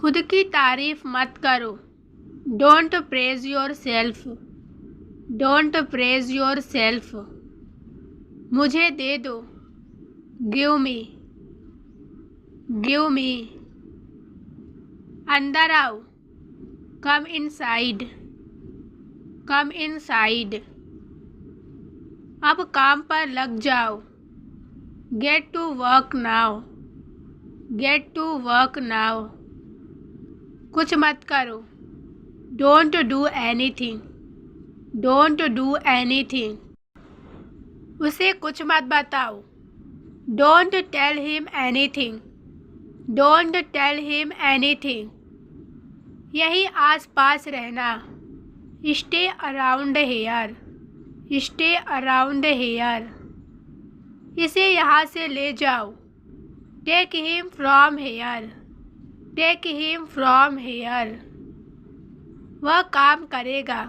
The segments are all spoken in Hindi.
खुद की तारीफ मत करो। Don't praise yourself. Don't praise yourself. मुझे दे दो। Give me. Give me. अंदर आओ। Come inside. Come inside. अब काम पर लग जाओ। Get to work now. Get to work now. कुछ मत करो। Don't do anything. Don't do anything. उसे कुछ मत बताओ। Don't tell him anything. Don't tell him anything. यही आस पास रहना। Stay around here. Stay around here. इसे यहाँ से ले जाओ। Take him from here. Take him from here. वह काम करेगा।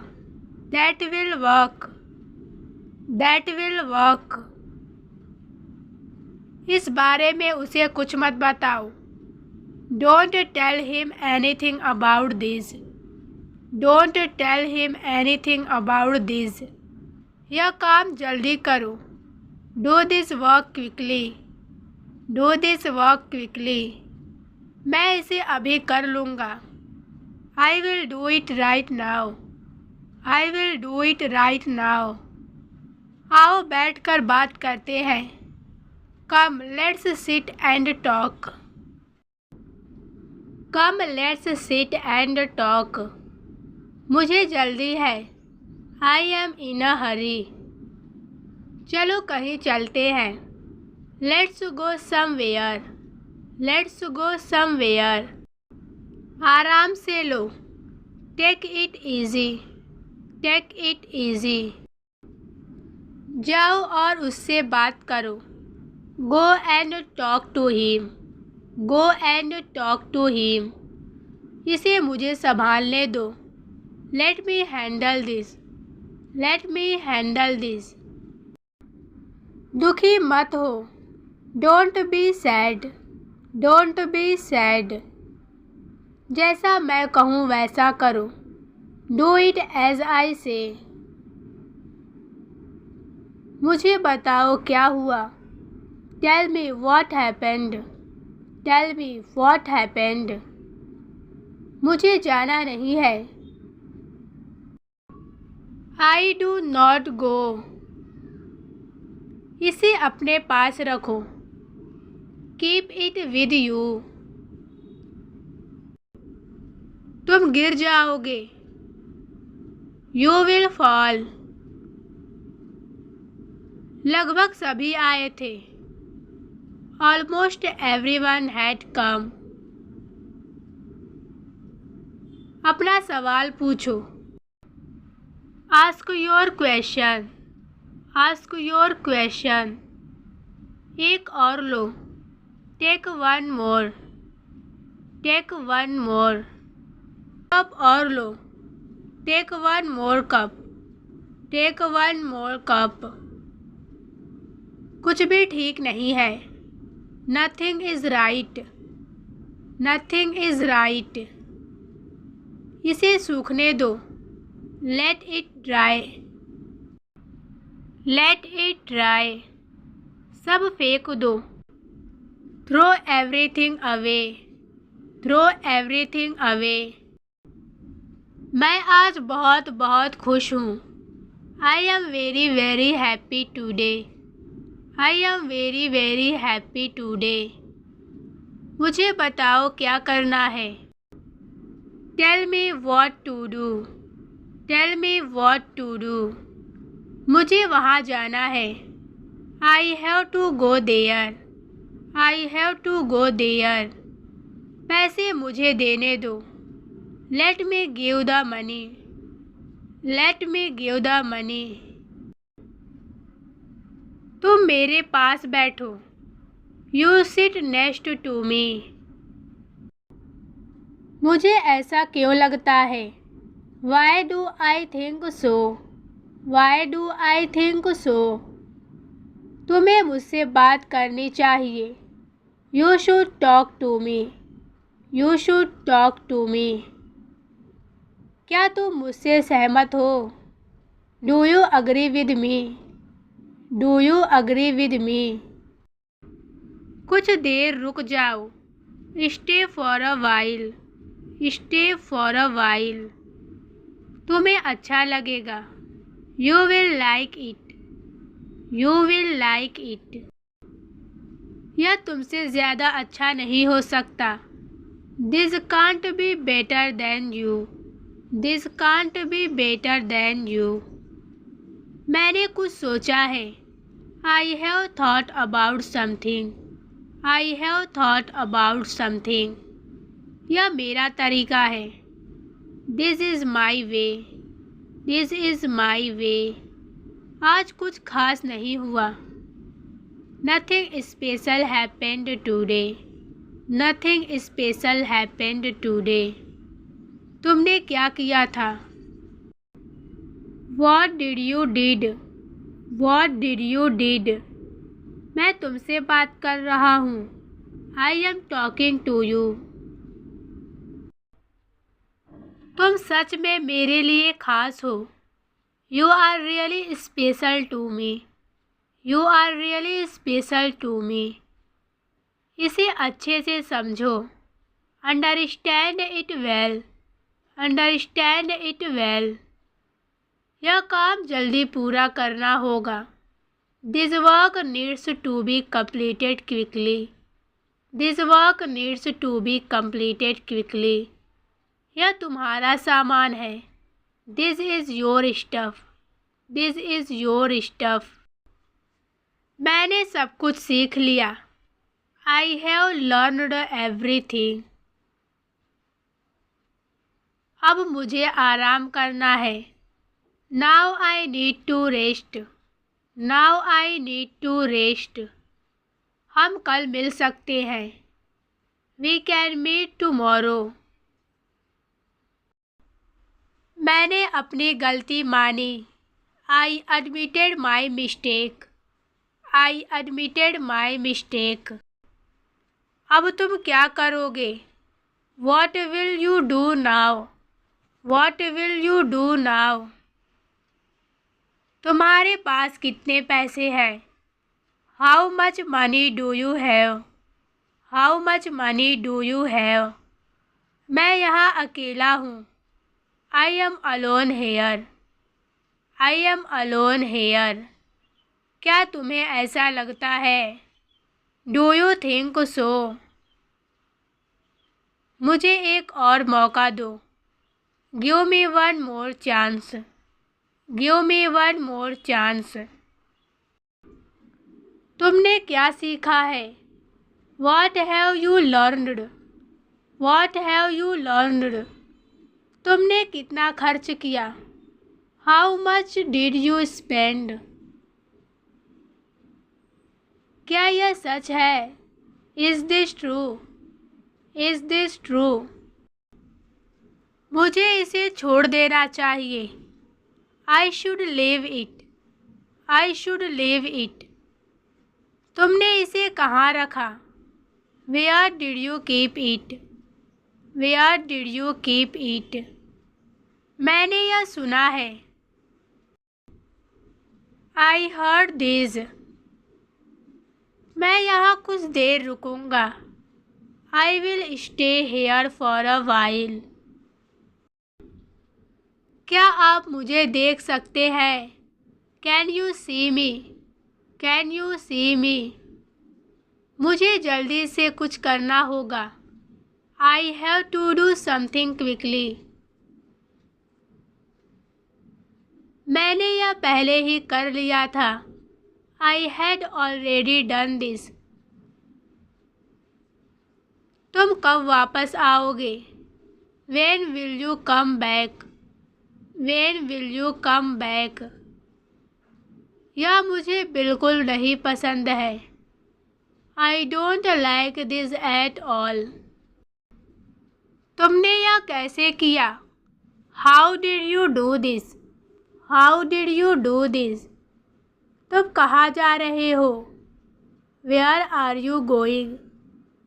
That will work. That will work. इस बारे में उसे कुछ मत बताओ। Don't tell him anything about this. Don't tell him anything about this. यह काम जल्दी करो। Do this work quickly. Do this work quickly. मैं इसे अभी कर लूँगा। I will do it right now. I will do it right now. आओ बैठकर बात करते हैं। Come let's sit and talk. Come let's sit and talk. मुझे जल्दी है। I am in a hurry. चलो कहीं चलते हैं। Let's go somewhere. Let's go somewhere. आराम से लो। Take it easy. Take it easy. जाओ और उससे बात करो। Go and talk to him. Go and talk to him. इसे मुझे संभालने दो। Let me handle this. Let me handle this. दुखी मत हो। Don't be sad. Don't be sad. जैसा मैं कहूँ वैसा करो। डू इट एज आई से। मुझे बताओ क्या हुआ। Tell me what happened. Tell me what happened. मुझे जाना नहीं है। I do not go. इसे अपने पास रखो। Keep it with you. तुम गिर जाओगे। You will fall. लगभग सभी आए थे। Almost everyone had come. अपना सवाल पूछो। Ask your question. Ask your question. एक और लो। Take one more. Take one more. Cup और लो। Take one more cup. Take one more cup. कुछ भी ठीक नहीं है। Nothing is right. Nothing is right. इसे सूखने दो। Let it dry. Let it dry. सब फेंक दो। Throw everything away. Throw everything away. मैं आज बहुत बहुत खुश हूँ। I am very very happy today. I am very very happy today. मुझे बताओ क्या करना है। Tell me what to do. Tell me what to do. मुझे वहाँ जाना है। I have to go there. I have to go there. पैसे मुझे देने दो। Let me give the money. Let me give the money. तुम मेरे पास बैठो। You sit next to me. मुझे ऐसा क्यों लगता है। Why do I think so. Why do I think so. तुम्हें मुझसे बात करनी चाहिए। You should talk to me. You should talk to me. क्या तुम मुझसे सहमत हो? Do you agree with me? Do you agree with मी? कुछ देर रुक जाओ। Stay for a while. Stay for a while. तुम्हें अच्छा लगेगा। You will like it. You will like it. यह तुमसे ज़्यादा अच्छा नहीं हो सकता। This can't be better than you. This can't be better than you. मैंने कुछ सोचा है। I have thought about something. I have thought about something. यह मेरा तरीका है। This is my way. This is माई वे। आज कुछ खास नहीं हुआ। Nothing special happened today. Nothing special happened today. तुमने क्या किया था? What did you did? What did you did? मैं तुमसे बात कर रहा हूँ। I am talking to you. तुम सच में मेरे लिए खास हो। You are really special to me. You are really special to me. इसे अच्छे से समझो। Understand it well. Understand it well. यह काम जल्दी पूरा करना होगा। This work needs to be completed quickly. This work needs to be completed quickly. यह तुम्हारा सामान है। This is your stuff. This is your stuff. मैंने सब कुछ सीख लिया। I have learned everything. अब मुझे आराम करना है। Now I need to rest. Now I need to rest. हम कल मिल सकते हैं। We can meet tomorrow. मैंने अपनी गलती मानी। I admitted my mistake. I admitted my mistake. अब तुम क्या करोगे? What will you do now? What will you do now? तुम्हारे पास कितने पैसे हैं? How much money do you have? How much money do you have? मैं यहाँ अकेला हूँ। I am alone here. I am alone here. क्या तुम्हें ऐसा लगता है? Do you think so? मुझे एक और मौका दो। Give me one more chance. Give me one more chance. तुमने क्या सीखा है? What have you learned? What have you learned? तुमने कितना खर्च किया? How much did you spend? क्या यह सच है? Is this true? Is this true? मुझे इसे छोड़ देना चाहिए। I should leave it. I should leave it. तुमने इसे कहाँ रखा? Where did you keep it? Where did you keep it? मैंने यह सुना है। I heard this. मैं यहाँ कुछ देर रुकूंगा। I will stay here for a while. क्या आप मुझे देख सकते हैं? Can you see me? Can you see me? मुझे जल्दी से कुछ करना होगा। I have to do something quickly. मैंने यह पहले ही कर लिया था। I had already done this. तुम कब वापस आओगे? When will you come back? When will you come back? यह मुझे बिल्कुल नहीं पसंद है। I don't like this at all. तुमने यह कैसे किया? How did you do this? How did you do this? तुम कहाँ जा रहे हो? Where are you going?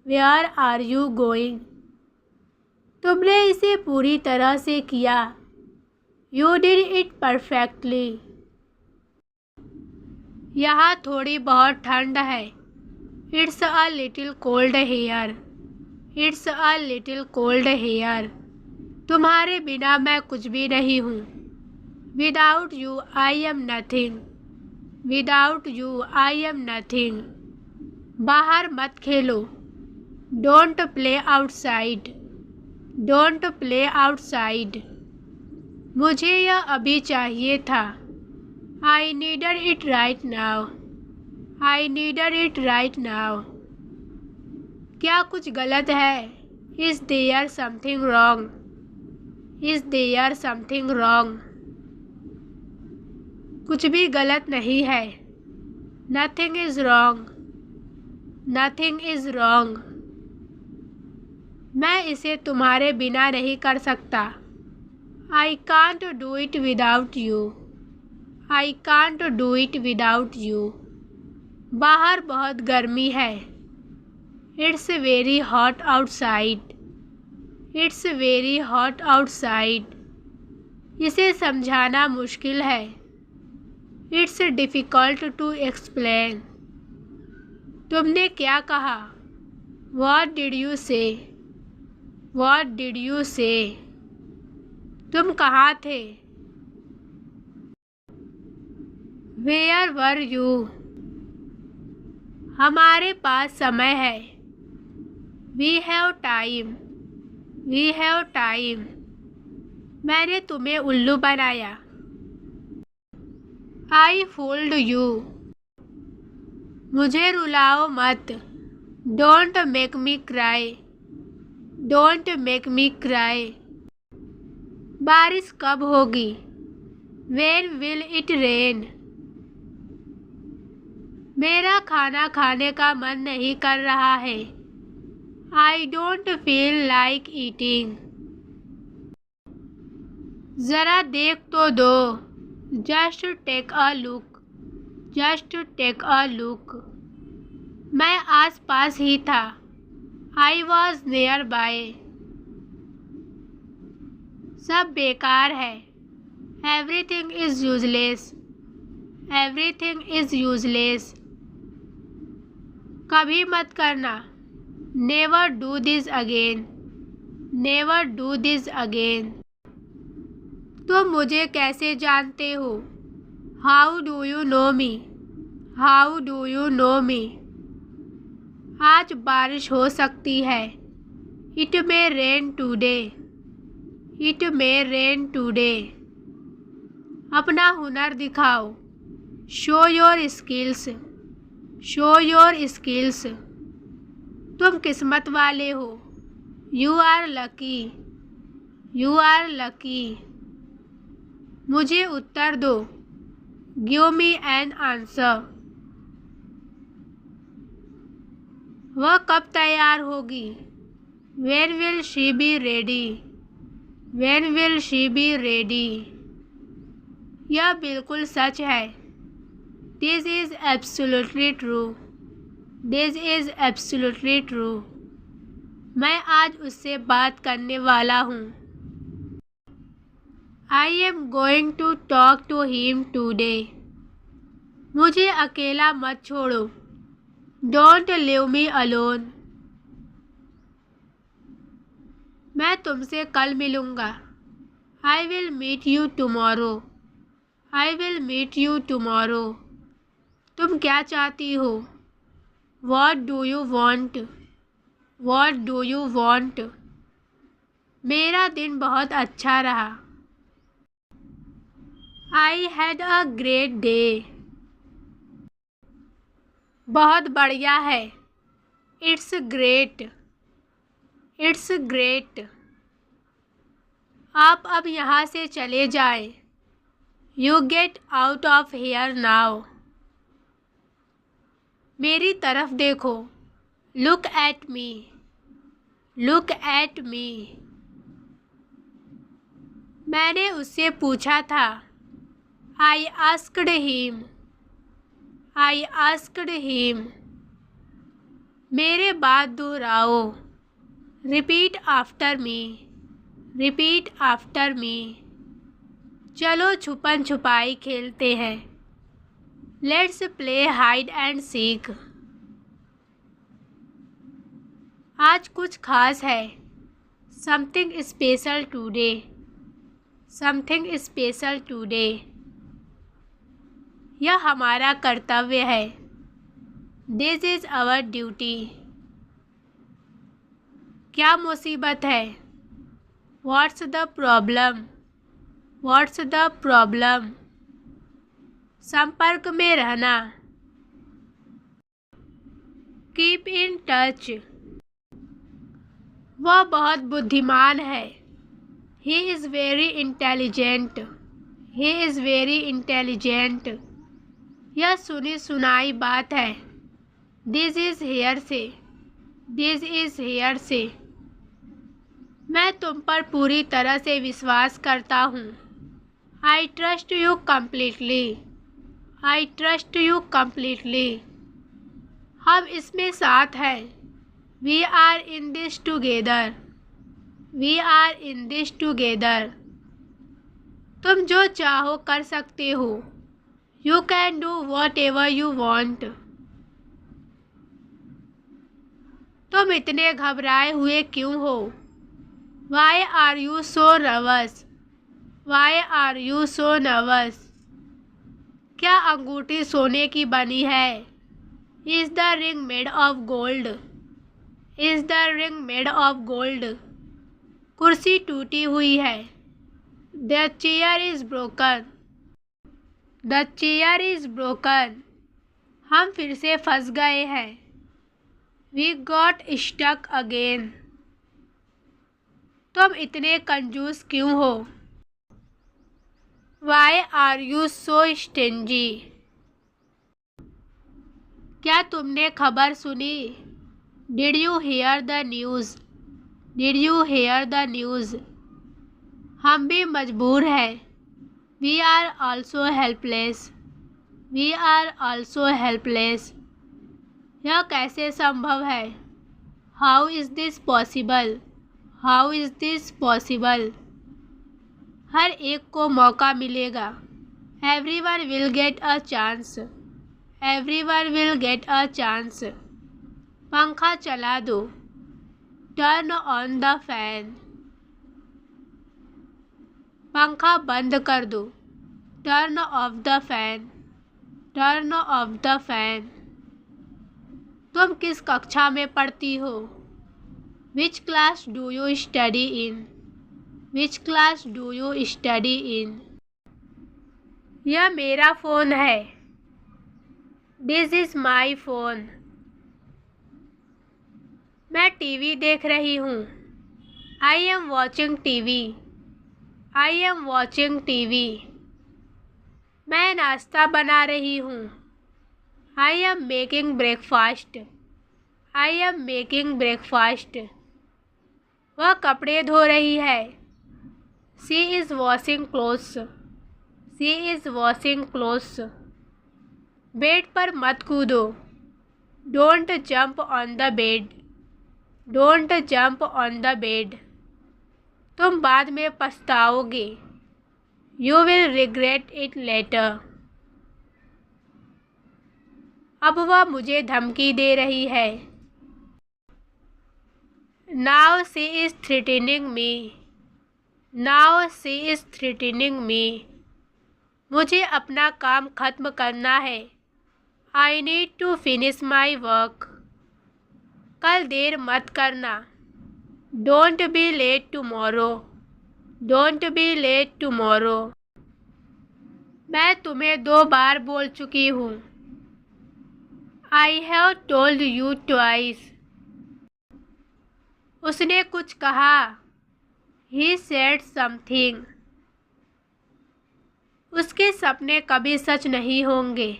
Where are you going? तुमने इसे पूरी तरह से किया। You did it perfectly. यहाँ थोड़ी बहुत ठंड है। It's a little cold here. It's a little cold here. तुम्हारे बिना मैं कुछ भी नहीं हूँ। Without you I am nothing. Without you I am nothing. बाहर मत खेलो। Don't play outside. Don't play outside. मुझे यह अभी चाहिए था। I needed it right now. I needed it right now. क्या कुछ गलत है? Is there something wrong? Is there something wrong? कुछ भी गलत नहीं है। Nothing is wrong. Nothing is wrong. मैं इसे तुम्हारे बिना नहीं कर सकता। I can't do it without you. I can't do it without you. बाहर बहुत गर्मी है। It's very hot outside. It's very hot outside. इसे समझाना मुश्किल है। It's difficult to explain. तुमने क्या कहा? What did you say? What did you say? तुम कहाँ थे? Where were you? हमारे पास समय है। We have time. We have time. मैंने तुम्हें उल्लू बनाया। I fooled you. मुझे रुलाओ मत। Don't make me cry. Don't make me cry. बारिश कब होगी? When will it rain? मेरा खाना खाने का मन नहीं कर रहा है। I don't feel like eating. ज़रा देख तो दो। Just take a look. Just take a look. मैं आस पास ही था। I was nearby. सब बेकार है। Everything is useless. Everything is useless. कभी मत करना। Never do this again. Never do this again. तुम मुझे कैसे जानते हो? How do you know me? How do you know me? आज बारिश हो सकती है। It may rain today. It may rain today. अपना हुनर दिखाओ। Show your skills. Show your skills. तुम किस्मत वाले हो। You are lucky. You are lucky. मुझे उत्तर दो। Give me an answer. वह कब तैयार होगी? When will she be ready? When will she be ready? यह बिल्कुल सच है। This is absolutely true. This is absolutely true. मैं आज उससे बात करने वाला हूँ। I am going to talk to him today. मुझे अकेला मत छोड़ो। Don't leave me alone. मैं तुमसे कल मिलूँगा। I will meet you tomorrow. I will meet you tomorrow. तुम क्या चाहती हो? What do you want? What do you want? मेरा दिन बहुत अच्छा रहा। I had a great day. बहुत बढ़िया है। It's great. It's great. आप अब यहाँ से चले जाएं। You get out of here now. मेरी तरफ देखो। Look at me. Look at me. मैंने उससे पूछा था। I asked him. I asked him. मेरे बात दोहराओ। Repeat after me, repeat after me. चलो छुपन छुपाई खेलते हैं। Let's play hide and seek. आज कुछ खास है। Something special today, something special today. यह हमारा कर्तव्य है। This is our duty. क्या मुसीबत है? What's the problem, what's the problem. संपर्क में रहना, कीप इन टच। वह बहुत बुद्धिमान है। He is very intelligent, he is very intelligent. यह सुनी सुनाई बात है। दिस इज़ हेयर से, दिस इज़ हेयर से। मैं तुम पर पूरी तरह से विश्वास करता हूँ। I trust you completely, I trust you completely. हम इसमें साथ हैं। We are in this together, we are in this together. तुम जो चाहो कर सकते हो। You can do whatever you want. तुम इतने घबराए हुए क्यों हो? Why are you so nervous, why are you so nervous. क्या अंगूठी सोने की बनी है? Is the ring made of gold, is the ring made of gold. कुर्सी टूटी हुई है। The chair is broken, the chair is broken. हम फिर से फंस गए हैं। We got stuck again. तुम इतने कंजूस क्यों हो? Why are you so stingy. क्या तुमने खबर सुनी? Did you hear the news, did you hear the news. हम भी मजबूर हैं। We are also helpless, we are also helpless. यह कैसे संभव है? How is this possible, how is this possible. हर एक को मौका मिलेगा। Everyone will get a chance, everyone will get a chance. पंखा चला दो। Turn on the fan. पंखा बंद कर दो। Turn off the fan, turn off the fan. तुम किस कक्षा में पढ़ती हो? Which class do you study in, which class do you study in. यह मेरा फ़ोन है। This is my phone. मैं टीवी देख रही हूँ। I am watching TV, I am watching TV. मैं नाश्ता बना रही हूँ। I am making breakfast, I am making breakfast. वह कपड़े धो रही है। She is washing clothes, she is washing clothes. Bed पर मत कूदो। Don't jump on the bed, don't jump on the bed. तुम बाद में पछताओगे। You will regret it later. अब वह मुझे धमकी दे रही है। Now she is threatening me, now she is threatening me. मुझे अपना काम खत्म करना है। I need to finish my work. कल देर मत करना। Don't be late tomorrow, don't be late tomorrow. मैं तुम्हें 2 बार बोल चुकी हूँ। I have told you twice. उसने कुछ कहा। He said something. उसके सपने कभी सच नहीं होंगे।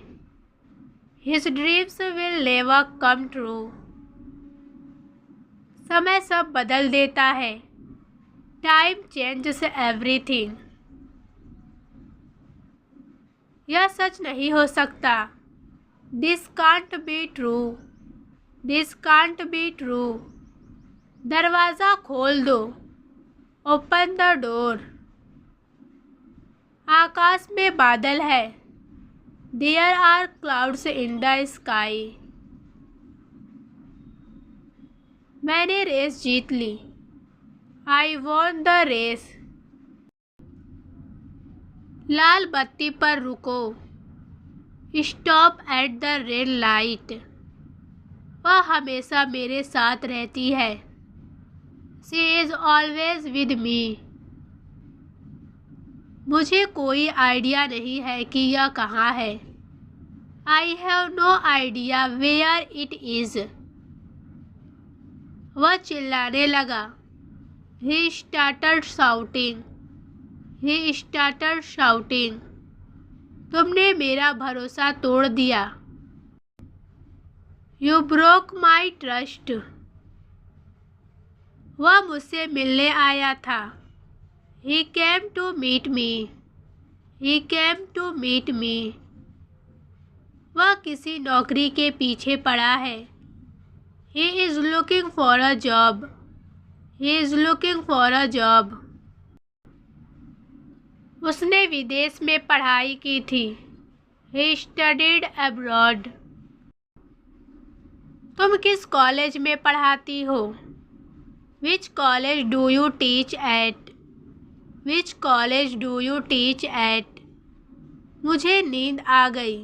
His dreams will never come true. समय सब बदल देता है। Time changes everything. यह सच नहीं हो सकता। This can't be true, this can't be true. दरवाज़ा खोल दो। Open the door. आकाश में बादल है। There are clouds in the sky. मैंने रेस जीत ली। I won the race. लाल बत्ती पर रुको। Stop at the red light. वह हमेशा मेरे साथ रहती है। She is always with me. मुझे कोई आइडिया नहीं है कि यह कहाँ है। I have no idea where it is. वह चिल्लाने लगा। He started shouting. He started shouting. तुमने मेरा भरोसा तोड़ दिया। You broke my trust. वह मुझसे मिलने आया था। He came to meet me. He came to meet me. वह किसी नौकरी के पीछे पड़ा है। He is looking for a job. He is looking for a job. उसने विदेश में पढ़ाई की थी। He studied abroad. तुम किस कॉलेज में पढ़ाती हो? Which college do you teach at? Which college do you teach at? मुझे नींद आ गई।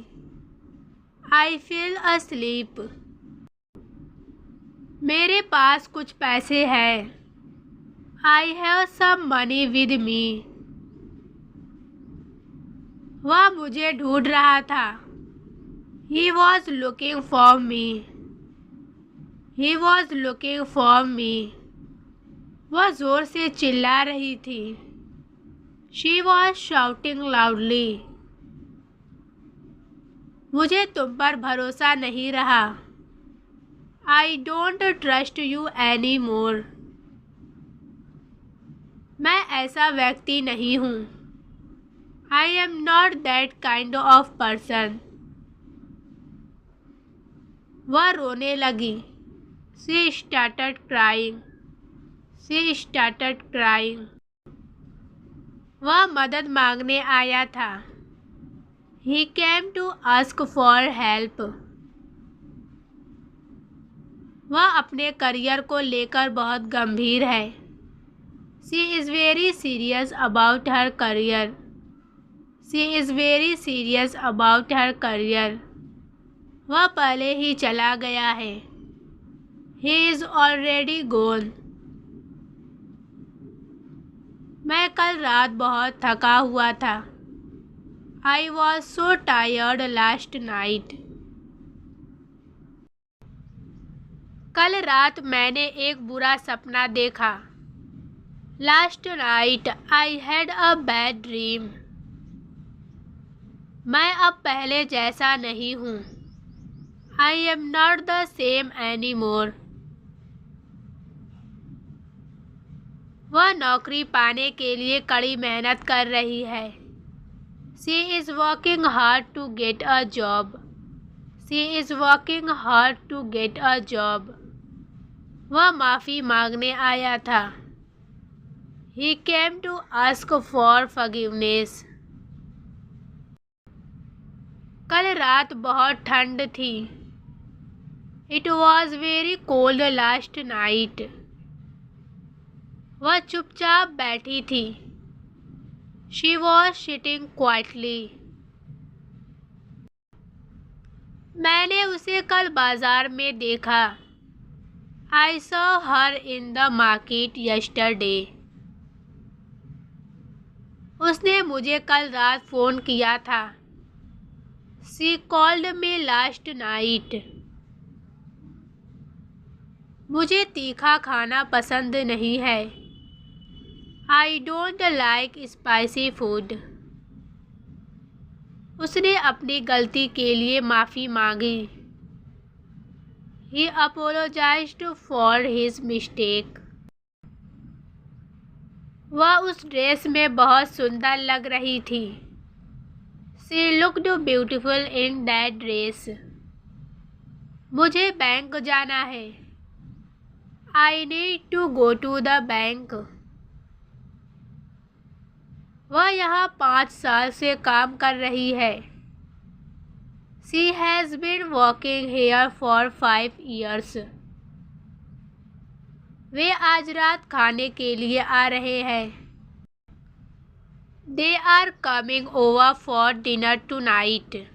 I feel asleep. मेरे पास कुछ पैसे हैं। I have some money with me. वह मुझे ढूंढ रहा था। He was looking for me. He was looking for me. वह ज़ोर से चिल्ला रही थी। She was shouting loudly. मुझे तुम पर भरोसा नहीं रहा। I don't trust you any more. मैं ऐसा व्यक्ति नहीं हूँ। I am not that kind of person. वह रोने लगी। She started crying. She started crying. वह मदद मांगने आया था। He came to ask for help. वह अपने करियर को लेकर बहुत गंभीर है। She is very serious about her career. She is very serious about her career. वह पहले ही चला गया है। He is already gone. मैं कल रात बहुत थका हुआ था। I was so tired last night. कल रात मैंने एक बुरा सपना देखा। Last night I had a bad dream. मैं अब पहले जैसा नहीं हूँ। I am not the same any more. वह नौकरी पाने के लिए कड़ी मेहनत कर रही है। She is working hard to get a job. She is working hard to get a job. वह माफ़ी मांगने आया था। He came to ask for forgiveness. कल रात बहुत ठंड थी। It was very cold last night. वह चुपचाप बैठी थी। She was sitting quietly. मैंने उसे कल बाजार में देखा। I saw her in the market yesterday. उसने मुझे कल रात फ़ोन किया था। She called me last night. मुझे तीखा खाना पसंद नहीं है। I don't like spicy food. उसने अपनी गलती के लिए माफ़ी मांगी। He apologised for his mistake. वह उस ड्रेस में बहुत सुंदर लग रही थी। She looked beautiful in that dress. मुझे बैंक जाना है। I need to go to the bank. वह यहाँ 5 साल से काम कर रही है। She has been working here for 5 years. वे आज रात खाने के लिए आ रहे हैं। They are coming over for dinner tonight.